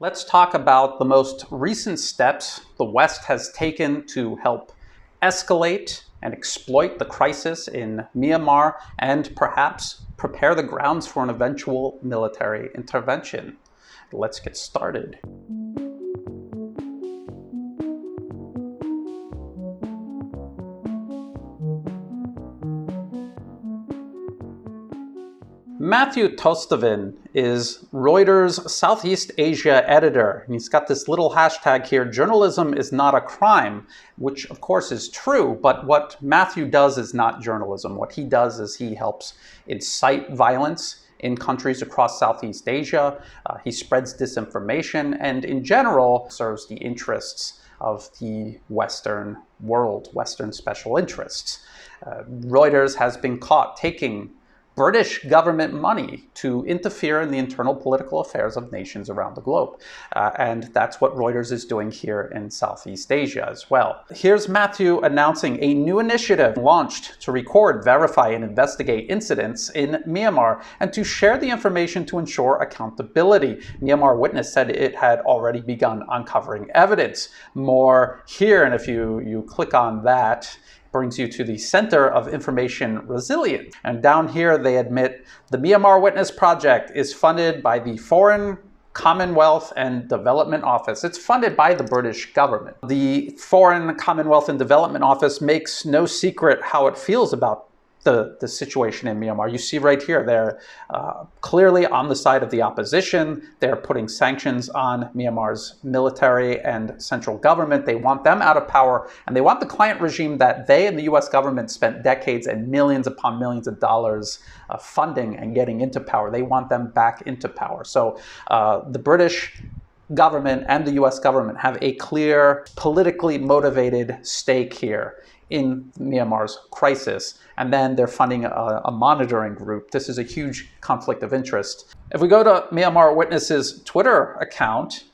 Let's talk about the most recent steps the West has taken to help escalate and exploit the crisis in Myanmar and perhaps prepare the grounds for an eventual military intervention. Let's get started. Matthew Tostevin is Reuters Southeast Asia editor, and he's got this little hashtag here, "Journalism is not a crime," which of course is true, but what Matthew does is not journalism. What he does is he helps incite violence in countries across Southeast Asia. He spreads disinformation and in general serves the interests of the Western world, Western special interests. Reuters has been caught taking British government money to interfere in the internal political affairs of nations around the globe. And that's what Reuters is doing here in Southeast Asia as well. Here's Matthew announcing a new initiative launched to record, verify, and investigate incidents in Myanmar and to share the information to ensure accountability. Myanmar Witness said it had already begun uncovering evidence. More here, and if you click on that, brings you to the Center of Information Resilience. And down here, they admit the Myanmar Witness Project is funded by the Foreign Commonwealth and Development Office. It's funded by the British government. The Foreign Commonwealth and Development Office makes no secret how it feels about the situation in Myanmar. You see right here, they're clearly on the side of the opposition. They're putting sanctions on Myanmar's military and central government. They want them out of power, and they want the client regime that they and the US government spent decades and millions upon millions of dollars funding and getting into power. They want them back into power. So the British government and the US government have a clear, politically motivated stake here in Myanmar's crisis, and then they're funding a monitoring group. This is a huge conflict of interest. If we go to Myanmar Witness's Twitter account,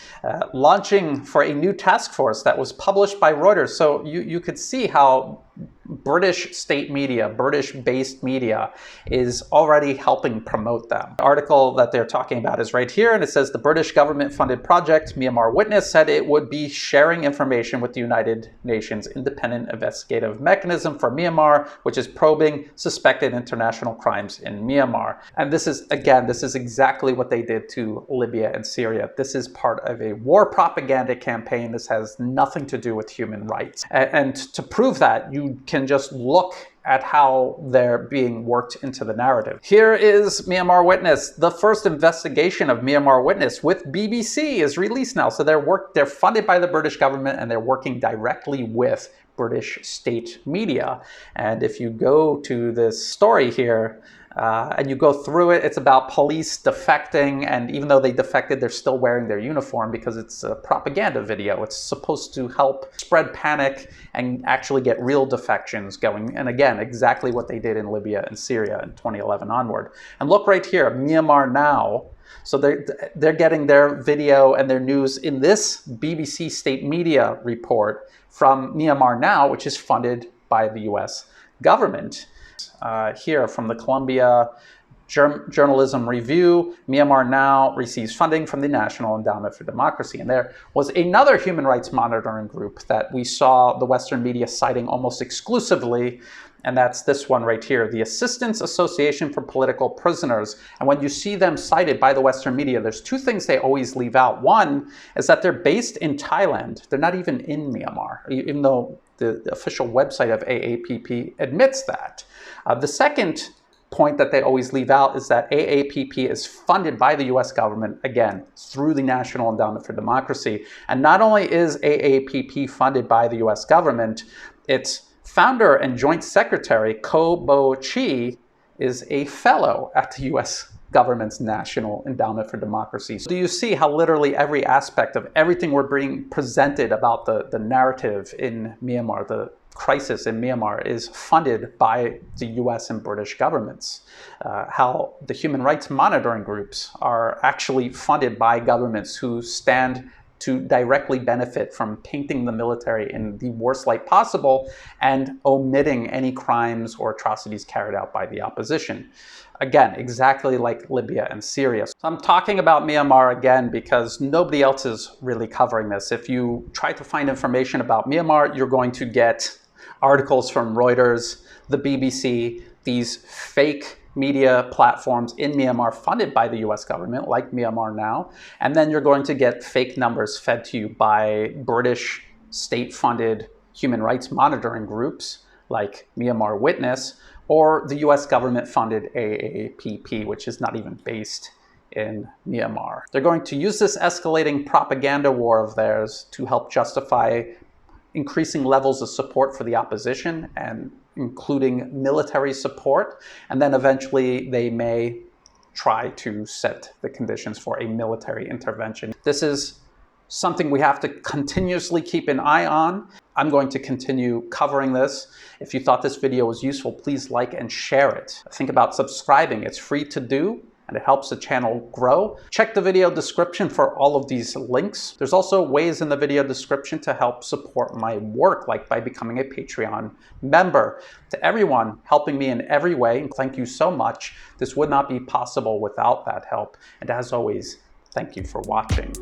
launching for a new task force that was published by Reuters, so you could see how British state media, British-based media, is already helping promote them. The article that they're talking about is right here, and it says the British government-funded project, Myanmar Witness, said it would be sharing information with the United Nations Independent Investigative Mechanism for Myanmar, which is probing suspected international crimes in Myanmar. And this is, again, this is exactly what they did to Libya and Syria. This is part of a war propaganda campaign. This has nothing to do with human rights. And to prove that, you can just look at how they're being worked into the narrative. Here is Myanmar Witness. The first investigation of Myanmar Witness with BBC is released now. So they're funded by the British government and they're working directly with British state media. And if you go to this story here, and you go through it, it's about police defecting, and even though they defected, they're still wearing their uniform because it's a propaganda video. It's supposed to help spread panic and actually get real defections going. And again, exactly what they did in Libya and Syria in 2011 onward. And look right here, Myanmar Now. So they're getting their video and their news in this BBC state media report from Myanmar Now, which is funded by the US government. Here from the Columbia Journalism Review, Myanmar Now receives funding from the National Endowment for Democracy. And there was another human rights monitoring group that we saw the Western media citing almost exclusively, and that's this one right here, the Assistance Association for Political Prisoners. And when you see them cited by the Western media, there's two things they always leave out. One is that they're based in Thailand. They're not even in Myanmar, even though the official website of AAPP admits that. The second point that they always leave out is that AAPP is funded by the US government, again, through the National Endowment for Democracy. And not only is AAPP funded by the US government, its founder and joint secretary, Ko Bo Chi, is a fellow at the US government's National Endowment for Democracy. So do you see how literally every aspect of everything we're being presented about the narrative in Myanmar, the crisis in Myanmar, is funded by the US and British governments? How the human rights monitoring groups are actually funded by governments who stand to directly benefit from painting the military in the worst light possible and omitting any crimes or atrocities carried out by the opposition. Again, exactly like Libya and Syria. So I'm talking about Myanmar again because nobody else is really covering this. If you try to find information about Myanmar, you're going to get articles from Reuters, the BBC, these fake media platforms in Myanmar funded by the US government, like Myanmar Now, and then you're going to get fake numbers fed to you by British state-funded human rights monitoring groups like Myanmar Witness, or the US government-funded AAPP, which is not even based in Myanmar. They're going to use this escalating propaganda war of theirs to help justify increasing levels of support for the opposition, and including military support, and then eventually they may try to set the conditions for a military intervention. This is something we have to continuously keep an eye on. I'm going to continue covering this. If you thought this video was useful, please like and share it. Think about subscribing. It's free to do, and it helps the channel grow. Check the video description for all of these links. There's also ways in the video description to help support my work, like by becoming a Patreon member. To everyone helping me in every way, thank you so much. This would not be possible without that help. And as always, thank you for watching.